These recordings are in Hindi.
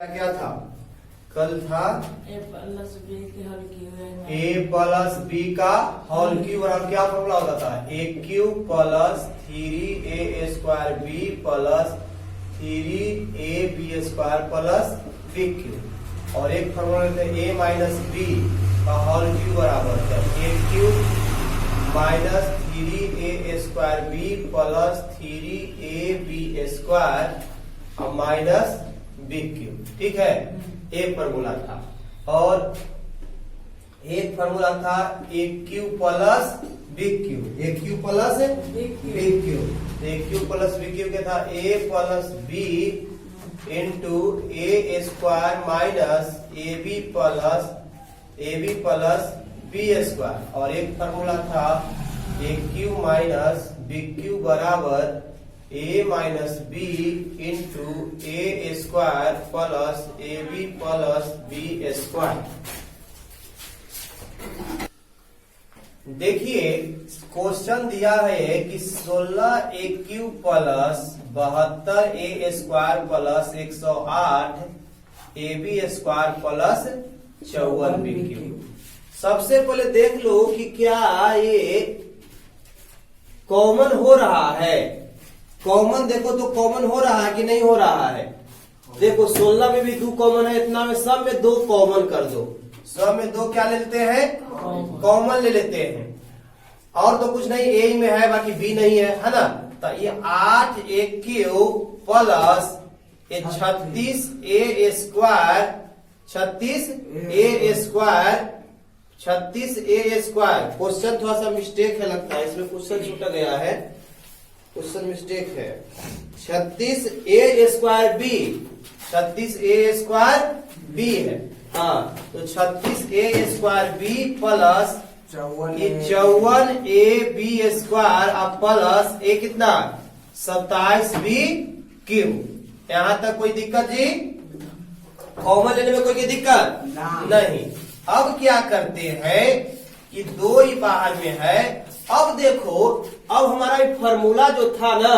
क्या था? कल था ए प्लस बी की whole cube a plus B का होल क्यूब और क्या फॉर्मूला होता था? A cube plus 3a² B plus 3ab² plus B cube और एक फॉर्मूला लेते हैं ए माइनस बी का होल क्यूब बराबर है a cube minus 3a² B plus 3ab² और माइनस बी क्यूब। ठीक है, एक फॉर्मूला था और एक फॉर्मूला था a cube plus B cube. A cube plus B cube. A cube plus B cube क्या था? A plus b into A square minus A B plus B square और एक फॉर्मूला था a cube minus B cube बराबर a minus b into A square plus a B plus B square. देखिए क्वेश्चन दिया है कि 16 a cube plus 72 a square plus 108 A B square plus 54 b cube. सबसे पहले देख लो कि क्या ये कॉमन हो रहा है। कॉमन देखो तो कॉमन हो रहा है कि नहीं हो रहा है? देखो 16 में भी 2 कॉमन है, इतना में सब में 2 कॉमन कर दो। सब में 2 क्या ले लेते हैं? कॉमन ले लेते हैं और तो कुछ नहीं, ए में है बाकी बी नहीं है ना। तो ये 8 ए cube plus 36 a square 36 a square. Question थोड़ा सा मिस्टेक है लगता है, इसमें क्वेश्चन छूटा गया है, क्वेश्चन मिस्टेक है। 36 a square b 36 a square b है। हाँ तो 36 a square B plus 54 a B square और प्लस ए कितना 27 बी क्यूब। यहां तक कोई दिक्कत जी? कॉमन लेने में कोई दिक्कत नहीं। अब क्या करते हैं कि 2 ही बाहर में है। अब देखो, अब हमारा फॉर्मूला जो था ना,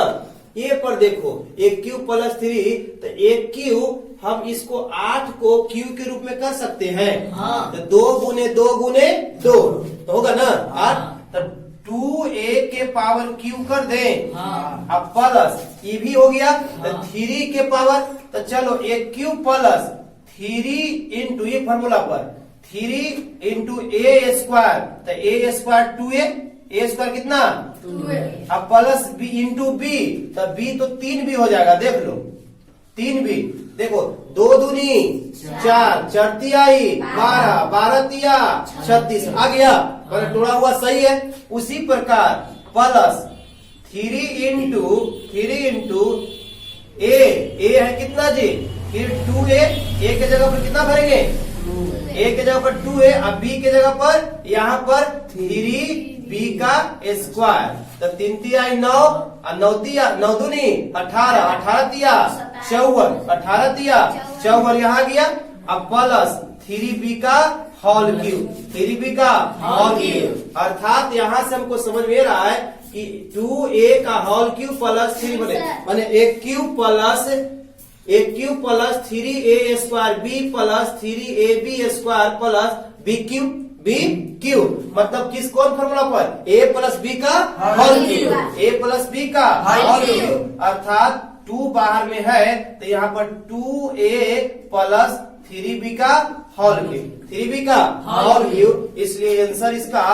ये पर देखो ए क्यूब प्लस 3 तो ए क्यूब हम इसको 8 को क्यूब के रूप में कर सकते हैं। हाँ। तो 2 गुने 2 तो होगा ना 8। तो 2a के पावर क्यूब कर दें। हाँ। अब प्लस ये भी हो गया। हाँ। तो 3 के पावर, तो चलो ए क्यूब प्लस 3 इंटू ये फॉर्मूला पर 3 इंटू ए स्क्वायर, तो A square 2a, A square कितना 2a। अब प्लस बी इंटू बी, तो बी तो 3 भी हो जाएगा। देख लो 3 भी, देखो 2 दूनी 4, 4 तिहाई 12, 12 तिया 36 आ गया, पर टोड़ा हुआ सही है। उसी प्रकार प्लस 3 इंटू ए है कितना जी? फिर 2a, ए के जगह पर कितना भरेंगे? ए के जगह पर 2a, अब बी के जगह पर यहाँ पर 3b का स्क्वायर। तो 3 तिहाई 9 और 9 तिया 9 दूनी 18, 18 तिया 54, 18 तिया 54 यहाँ गया। अब प्लस 3b का होल क्यूब, 3b का होल क्यूब, अर्थात यहाँ से हमको समझ में रहा है कि 2a का होल क्यूब प्लस 3 बने a cube plus 3a square B plus 3ab square plus B cube. मतलब किस कौन फॉर्मूला पर? ए प्लस बी का whole cube, a plus B का होल क्यूब, अर्थात 2 बाहर में है तो यहाँ पर 2a प्लस 3b का होल क्यूब, 3b का होल क्यूब। इसलिए आंसर इसका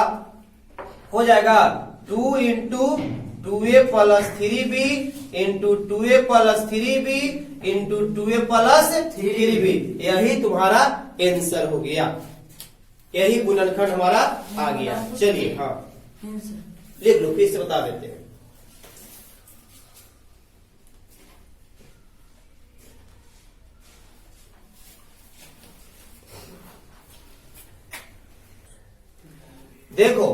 हो जाएगा 2 into 2a plus 3b into 2a plus 3b into 2a plus 3b। यही तुम्हारा आंसर हो गया, यही गुणनखंड हमारा आ गया। चलिए हाँ लिख लो, फिर से बता देते हैं। देखो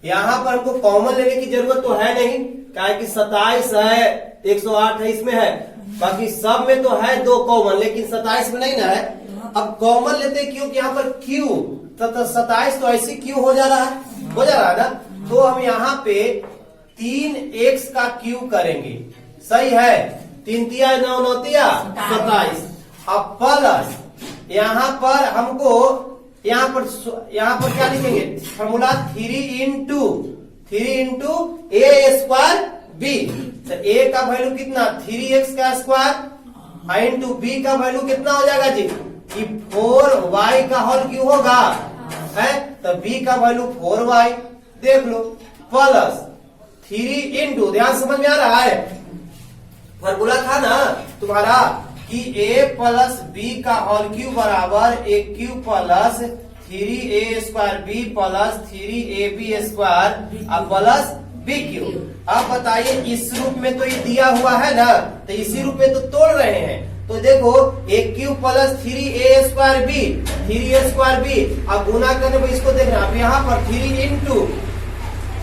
यहाँ पर हमको कॉमन लेने की जरूरत तो है नहीं, क्या कि 27 है 108 है इसमें है, बाकी सब में तो है 2 कॉमन, लेकिन 27 में नहीं ना है। अब कॉमन लेते हैं क्योंकि यहाँ पर क्यू तो 27 तो ऐसी क्यू हो जा रहा है ना। तो हम यहाँ पे 3x का क्यू करेंगे, सही है। 3 तिया 9 9 तिया 27 अब प्लस यहाँ पर हमको यहाँ पर क्या लिखेंगे फॉर्मूला 3 इंटू ए स्क्वायर बी। तो ए का वैल्यू कितना 3x का स्क्वायर इंटू बी का वैल्यू कितना हो जाएगा जी कि 4y का होल क्यों होगा है। तो b का वैल्यू 4y देख लो प्लस 3 इंटू, ध्यान समझ में आ रहा है, फॉर्मूला था ना तुम्हारा कि a प्लस बी का होल क्यूब बराबर A cube plus 3a square B plus 3ab square अब प्लस बी क्यूब। अब बताइए इस रूप में तो ये दिया हुआ है ना, तो इसी रूप में तो तोड़ रहे हैं। तो देखो A cube plus 3a square B 3a square B, अब गुना करने पर इसको देखना, अब यहाँ पर 3 into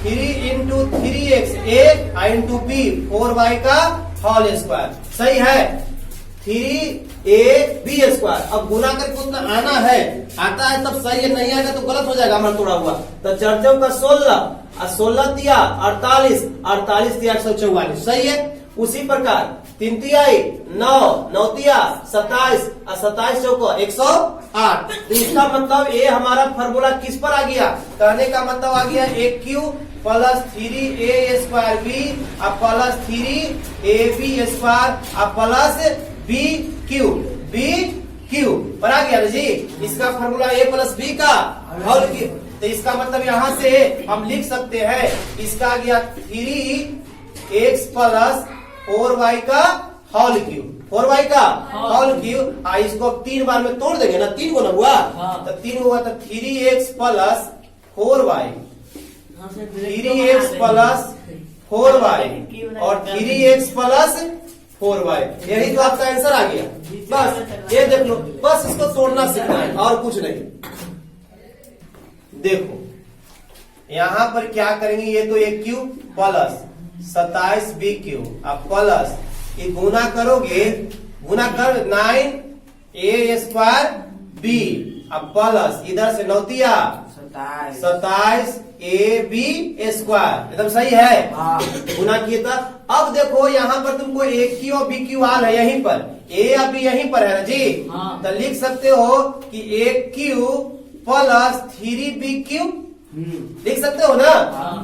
3x a into B 4y का होल स्क्वायर, सही है 3ab स्क्वायर। अब गुना करके उतना आना है, आता है तब सही है, नहीं आएगा तो गलत हो जाएगा हमारा तोड़ा हुआ। तो 4 का 16 दिया 48 दिया 144, सही है। उसी प्रकार 3 तिहाई 9 तिया 27 और 27 चौको 108। तो इसका मतलब ये हमारा फॉर्मूला किस पर आ गया, कहने का मतलब आ गया A cube plus 3a square B अब प्लस 3ab स्क्वायर अब प्लस बी क्यू पर आ गया ना जी। इसका फॉर्मूला a प्लस बी का होल क्यूब। तो इसका मतलब यहाँ से हम लिख सकते हैं इसका आ गया 3x प्लस 4y का होल क्यूब, 4y का होल क्यूब। इसको 3 बार में तोड़ देंगे ना, 3 को ना हुआ तो 3 हुआ तो 3x plus 4y 3x plus 4y और 3x प्लस 4y, यही तो आपका आंसर आ गया। बस ये देख लो, बस इसको तोड़ना सीखना है और कुछ नहीं। देखो यहाँ पर क्या करेंगे, ये तो A cube plus 27 B cube अब प्लस ये गुना करोगे, गुना कर 9a स्क्वायर बी अब प्लस इधर से 9 तिया 27 ab स्क्वायर, एकदम सही है गुना किए था। अब देखो यहाँ पर तुमको ए क्यू और बी क्यू आल है, यहीं पर ए और बी यहीं पर है ना जी। तो लिख सकते हो कि A cube plus 3b cube, लिख सकते हो ना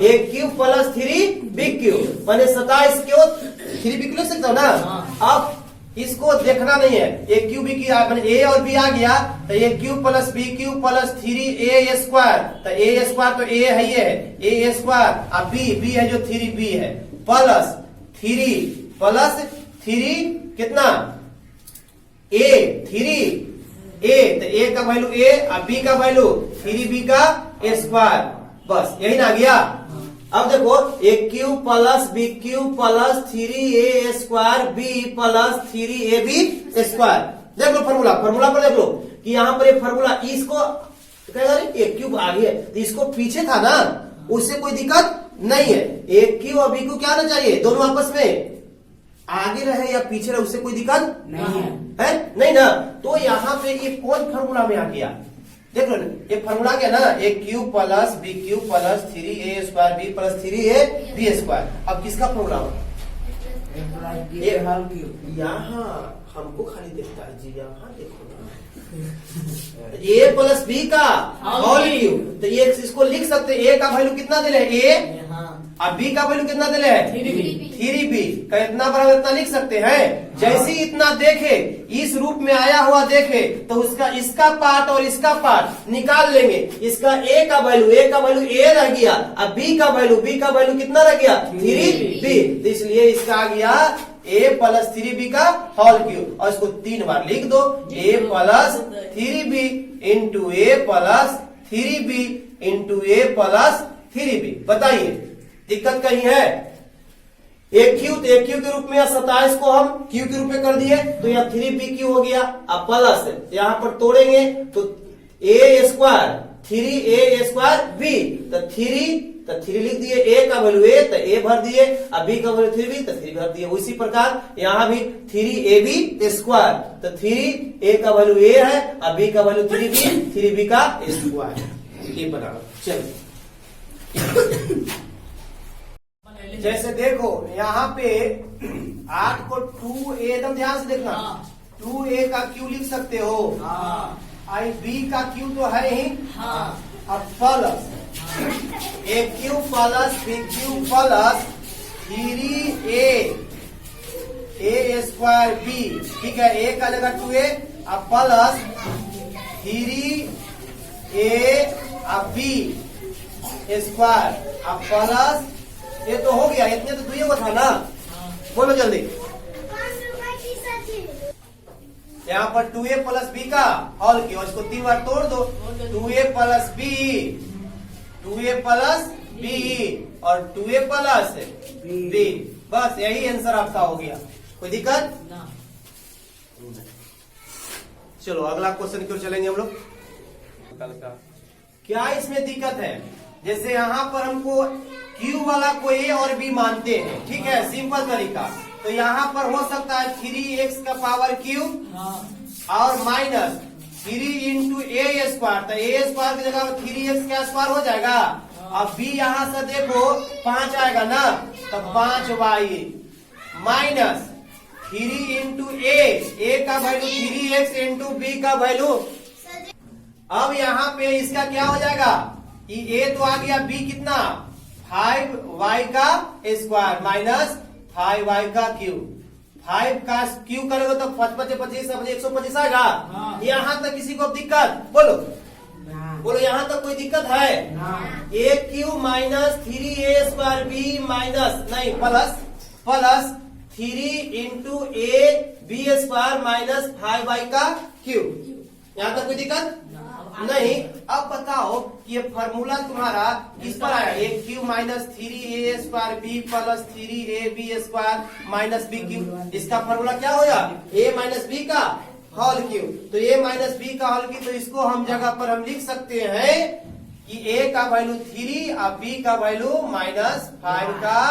A cube plus 3b cube माने 27 क्यों 3b क्यूब लिख सकते हो ना। अब इसको देखना नहीं है, ए क्यू बी की मैंने ए और बी आ गया तो A cube plus B cube plus 3a square, तो ए स्क्वायर तो ए है, ये है ए स्क्वायर अब बी है जो 3b है प्लस 3 कितना ए 3a, तो ए का वैल्यू ए और बी का वैल्यू 3b का स्क्वायर, बस यही ना गया। अब देखो A cube plus B cube plus 3a square B plus 3ab square. देख लो फॉर्मूला पर देख लो कि यहाँ पर एक फॉर्मूला इसको कहेगा ए क्यूब आगे है तो इसको पीछे था ना, उससे कोई दिक्कत नहीं है। ए क्यूब और बी क्यूब क्या आना चाहिए, दोनों आपस में आगे रहे या पीछे रहे उससे कोई दिक्कत नहीं है नहीं ना। तो यहाँ पे ये कौन फॉर्मूला में आ गया, देख लो ये फॉर्मूला क्या ना A cube plus B cube plus 3a square B plus 3ab square. अब किसका फॉर्मूला यहाँ हमको खाली देखता है जी, यहाँ देखो ए प्लस बी का होल क्यूब। तो ये इसको लिख सकते हैं, ए का वैल्यू कितना दिले ए अब बी का वैल्यू कितना दिले है 3b का इतना बराबर इतना लिख सकते हैं। जैसे ही इतना देखे इस रूप में आया हुआ देखे तो उसका इसका पार्ट और इसका पार्ट निकाल लेंगे। इसका ए का वैल्यू ए रह गया, अब बी का वैल्यू कितना रह गया 3b, तो इसलिए इसका आ गया a प्लस 3b का होल क्यूब। और इसको 3 बार लिख दो a plus 3b into A plus 3b into A plus 3b। बताइए दिक्कत कहीं है, एक क्यू तो एक क्यू के रूप में 27 को हम क्यू के रूप में कर दिए तो यहाँ 3b क्यू हो गया। अब प्लस यहाँ पर तोड़ेंगे तो a square 3a square b, तो 3 लिख दिए, a का वैल्यू a तो a भर दिए, अब b का वैल्यू 3b तो 3 भर दिए। उसी प्रकार यहाँ भी 3ab स्क्वायर, तो 3a का वैल्यू a है अब b का वैल्यू 3b का स्क्वायर, ये बराबर। चलो जैसे देखो यहाँ पे 8 को 2a, एकदम ध्यान से देखना 2a का क्यू लिख सकते हो। हाँ आई बी का क्यू तो है ही। हाँ अब plus A cube plus B cube plus 3a square B. ठीक है, ए का जगह 2a अब प्लस 3a अब बी स्क्वायर अब प्लस ये तो हो गया, इतने तो दुई को था ना। बोलो जल्दी। यहाँ पर 2a प्लस बी का हॉल किया, इसको 3 बार तोड़ दो। 2a plus B 2a plus B और 2a प्लस बी, बस यही आंसर आपका हो गया। कोई दिक्कत? ना चलो अगला क्वेश्चन क्यों चलेंगे हम लोग। क्या इसमें दिक्कत है? जैसे यहाँ पर हमको Q वाला को A और B मानते हैं, ठीक है, सिंपल तरीका। तो यहाँ पर हो सकता है 3x का पावर Q हाँ और माइनस 3 इंटू a स्क्वायर। तो a स्क्वायर की जगह 3x का स्क्वायर हो जाएगा। अब b यहाँ से देखो 5 आएगा ना, तो 5y माइनस 3 इंटू a का वैल्यू 3x इंटू b का वैल्यू। अब यहाँ पे इसका क्या हो जाएगा, ये a तो आ गया, b कितना 5y का स्क्वायर माइनस 5y का क्यूब। 5 का क्यूब करोगे तो 5 25 125 आएगा। हाँ। यहाँ तक किसी को दिक्कत? बोलो ना बोलो, यहाँ तक कोई दिक्कत है? ना A cube minus 3a square B minus नहीं plus 3 into A B square minus 5y का क्यूब। यहाँ तक कोई दिक्कत नहीं। अब बताओ ये फॉर्मूला तुम्हारा किस पर आया? A cube minus 3a square B plus 3a B square minus B cube. इसका फॉर्मूला क्या होगा? a माइनस बी का होल क्यूब। तो a माइनस बी का होल क्यूब, तो इसको हम जगह पर हम लिख सकते हैं कि a का वैल्यू 3 और b का वैल्यू माइनस 5 का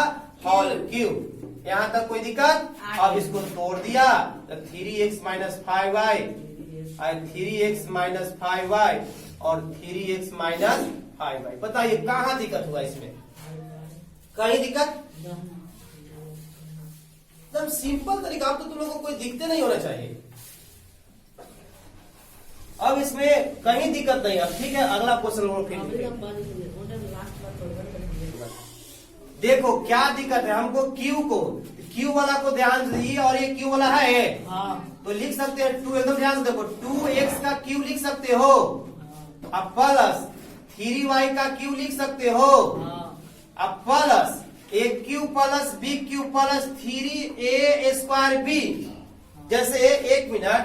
होल क्यूब। यहाँ तक कोई दिक्कत? अब इसको तोड़ दिया तो 3x minus 5y 3x minus 5y और 3x माइनस 5y। बताइए कहाँ दिक्कत हुआ इसमें? कहीं दिक्कत? एकदम सिंपल तरीका। अब तो तुम लोगों को कोई दिक्कत नहीं होना चाहिए। अब इसमें कहीं दिक्कत नहीं। अब ठीक है, अगला क्वेश्चन फिर देखो क्या दिक्कत है हमको। क्यू वाला को ध्यान से, ये और ये क्यू वाला है हाँ तो लिख सकते हैं 2, एकदम ध्यान से देखो, 2x का क्यू लिख सकते हो। अब प्लस 3y का क्यू लिख सकते हो। अब plus A cube plus B cube plus 3a square B. जैसे एक मिनट,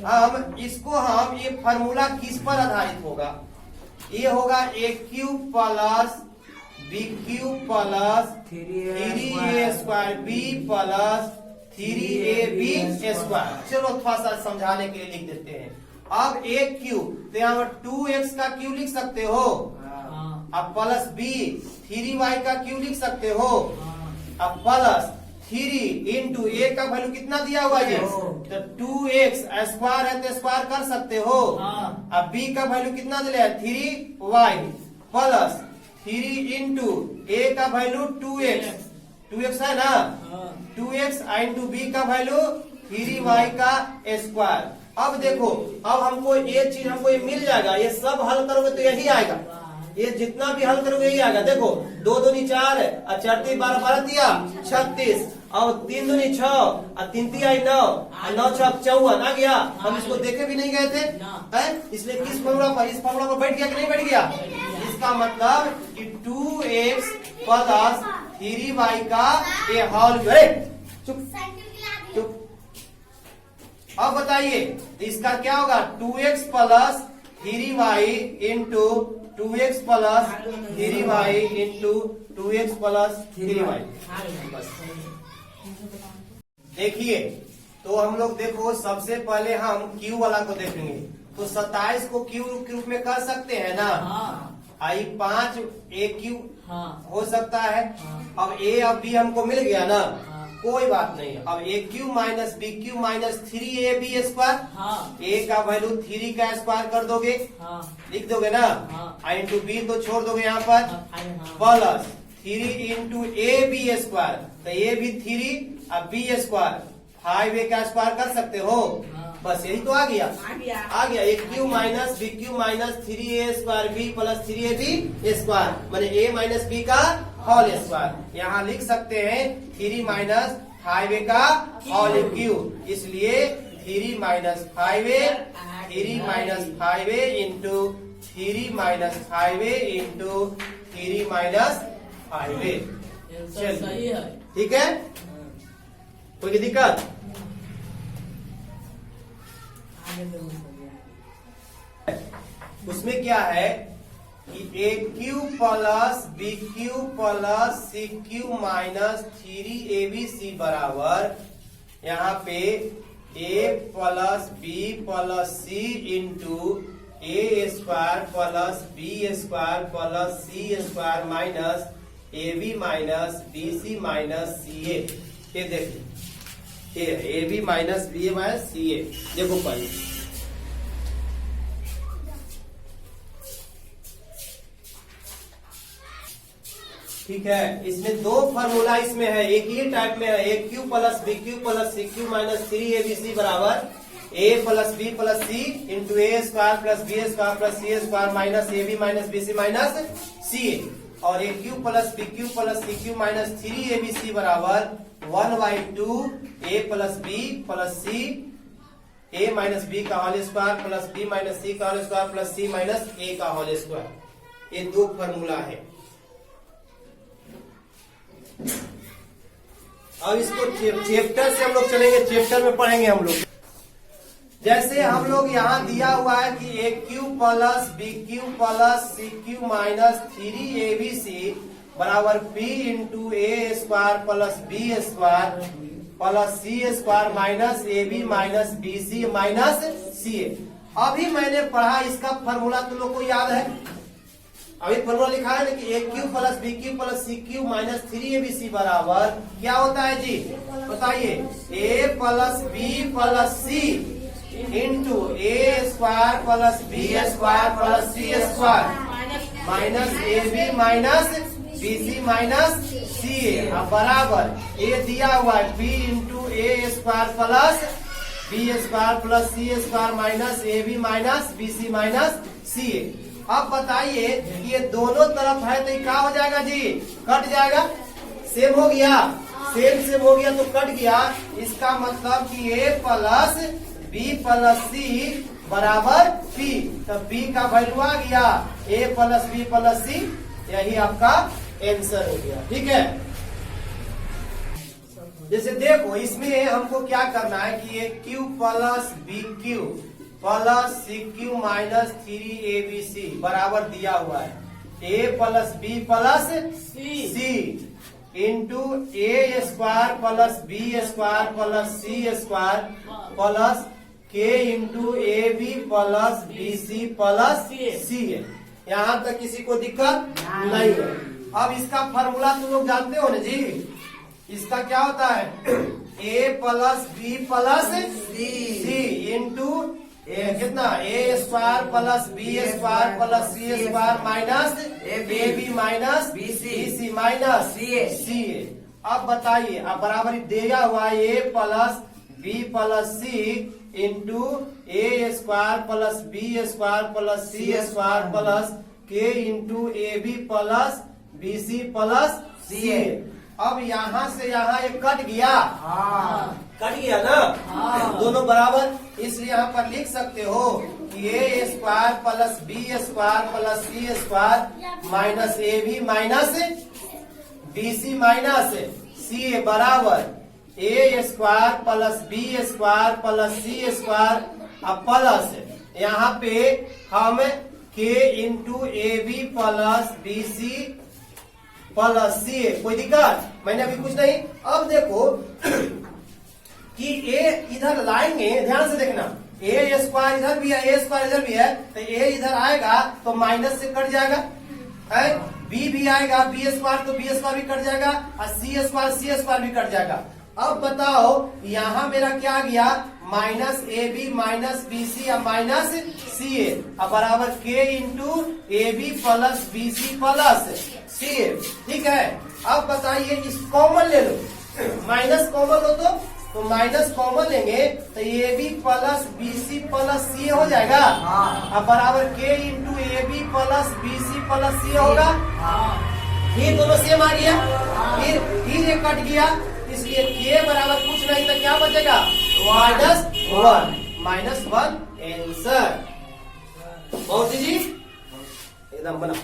हम इसको हम ये फार्मूला किस पर आधारित होगा? ये होगा A cube plus B cube plus 3a square B plus 3ab square. चलो थोड़ा सा समझाने के लिए लिख देते हैं। अब ए क्यू तो यहाँ पर 2x का क्यू लिख सकते हो। अब प्लस बी 3y का क्यू लिख सकते हो। अब प्लस 3 इंटू ए का वैल्यू कितना दिया हुआ है? तो 2x स्क्वायर है तो स्क्वायर कर सकते हो। अब b का वैल्यू कितना दिया है? 3y प्लस 3 इंटू ए का वैल्यू 2x है ना, 2x इंटू बी का वैल्यू 3y का स्क्वायर। अब देखो, अब हमको ये चीज हमको ये मिल जाएगा। ये सब हल करोगे तो यही आएगा। ये जितना भी हल करोगे यही आएगा। देखो 2 दूनी 4 और 4 3 12 12 तिया 36 और 3 दूनी 6 और 3 तिया 9 और 9 6 54 आ गया। हम इसको देखे भी नहीं गए थे है? इसलिए किस फॉर्मूला पर, इस फॉर्मूला पर बैठ गया कि नहीं बैठ गया? इसका मतलब कि 2x प्लस 3y का ये होल। चुप चुप। अब बताइए इसका क्या होगा? 2x plus 3y into 2x plus 3y into 2x plus 3y। देखिए तो हम लोग देखो, सबसे पहले हम Q वाला को देखेंगे। तो 27 को Q के रूप में कर सकते हैं ना। आई 5 ए क्यू हो सकता है। अब ए और बी हमको मिल गया ना, कोई बात नहीं। अब A cube minus B cube minus 3ab square. A का वैल्यू 3 का स्क्वायर कर दोगे, लिख दोगे ना। इंटू बी तो छोड़ दोगे यहाँ पर, plus 3 into A B square. तो ए भी 3 और बी स्क्वायर हाईवे का स्क्वायर कर सकते हो। बस यही तो आ गया। आ गया A cube minus B cube minus 3a² B plus 3ab square माने a माइनस बी का होल स्क्वायर। यहाँ लिख सकते हैं 3 माइनस 5a का होल क्यूब, इसलिए 3 minus 5a 3 minus 5a into 3 minus 5a into 3 minus 5a। सही है। ठीक है, कोई दिक्कत? उसमें क्या है कि A cube plus B cube plus C cube minus 3abc बराबर यहाँ पे A plus B plus C into A square plus B square plus C square minus A B minus B C minus C A. ये देखिए A B minus B A minus C A. देखो पहले ठीक है, इसमें दो फार्मूला इसमें है, एक ही टाइप में है। A cube plus B cube plus C cube minus 3abc बराबर A plus B plus C into A square plus B square plus C square minus A B minus B C minus C A. और A cube plus B cube plus C cube minus 3abc बराबर 1/2 A plus B plus C A minus B का whole square plus B minus C का होल स्क्वायर प्लस सी माइनस ए का होल स्क्वायर। ये दो फार्मूला है। अब इसको चैप्टर से हम लोग चलेंगे, चैप्टर में पढ़ेंगे हम लोग। जैसे हम लोग यहाँ दिया हुआ है कि A cube plus B cube plus C cube minus 3abc बराबर p into A square plus B square plus C square minus A B minus B C minus C A. अभी मैंने पढ़ा, इसका फॉर्मूला तुम लोग को याद है? अभी फॉर्मूला लिखा है ना कि A cube plus B cube plus C cube minus 3abc बराबर क्या होता है जी, बताइए? A plus B plus C into A square plus B square plus C square minus A B minus B C minus C A बराबर ए दिया हुआ है B into A square plus B square plus C square minus A B minus B C minus C A. अब बताइए ये दोनों तरफ है तो क्या हो जाएगा जी, कट जाएगा। सेम हो गया, सेम हो गया तो कट गया। इसका मतलब कि ए प्लस बी प्लस सी बराबर पी, तो बी का वैल्यू आ गया ए प्लस बी प्लस सी, यही आपका आंसर हो गया। ठीक है, जैसे देखो इसमें हमको क्या करना है कि A cube plus B cube plus C cube minus 3abc बराबर दिया हुआ है A plus B plus C into A square plus B square plus C square plus K into A B plus B C plus C है। यहाँ तक किसी को दिक्कत नहीं है। अब इसका फॉर्मूला तुम लोग जानते हो ना जी, इसका क्या होता है? A plus B plus C into कितना A square plus B square plus C square minus A B minus B C minus C A. अब बताइए, अब बराबर दिया हुआ है A plus B plus C into A square plus B square plus C square plus K into A B plus B C plus C A. अब यहाँ से यहाँ ये कट गया, कट गया ना, दोनों बराबर, इसलिए यहाँ पर लिख सकते हो कि A square plus B square plus C square minus A B minus B C minus C A बराबर A square plus B square plus C square अब प्लस यहाँ पे हम K into A B plus B C plus C A. कोई दिक्कत? मैंने अभी कुछ नहीं। अब देखो कि ए इधर लाएंगे, ध्यान से देखना, ए स्क्वायर इधर भी है ए स्क्वायर इधर भी है, तो ए इधर आएगा तो माइनस से कट जाएगा, है बी भी आएगा बी स्क्वायर तो बी स्क्वायर भी कट जाएगा और सी स्क्वायर भी कट जाएगा। अब बताओ यहाँ मेरा क्या गया, माइनस ए बी माइनस बी सी या माइनस सी ए बराबर K into A B plus B C plus C A. ठीक है, अब बताइए इस कॉमन ले लो, माइनस कॉमन हो तो तो माइनस कॉमन लेंगे तो A B plus B C plus C हो जाएगा। अब बराबर K into A B plus B C plus C होगा। फिर दोनों सेम आ गया, फिर ये कट गया, इसलिए के बराबर कुछ नहीं तो क्या बचेगा -1 आंसर। बहुत जी एकदम बना।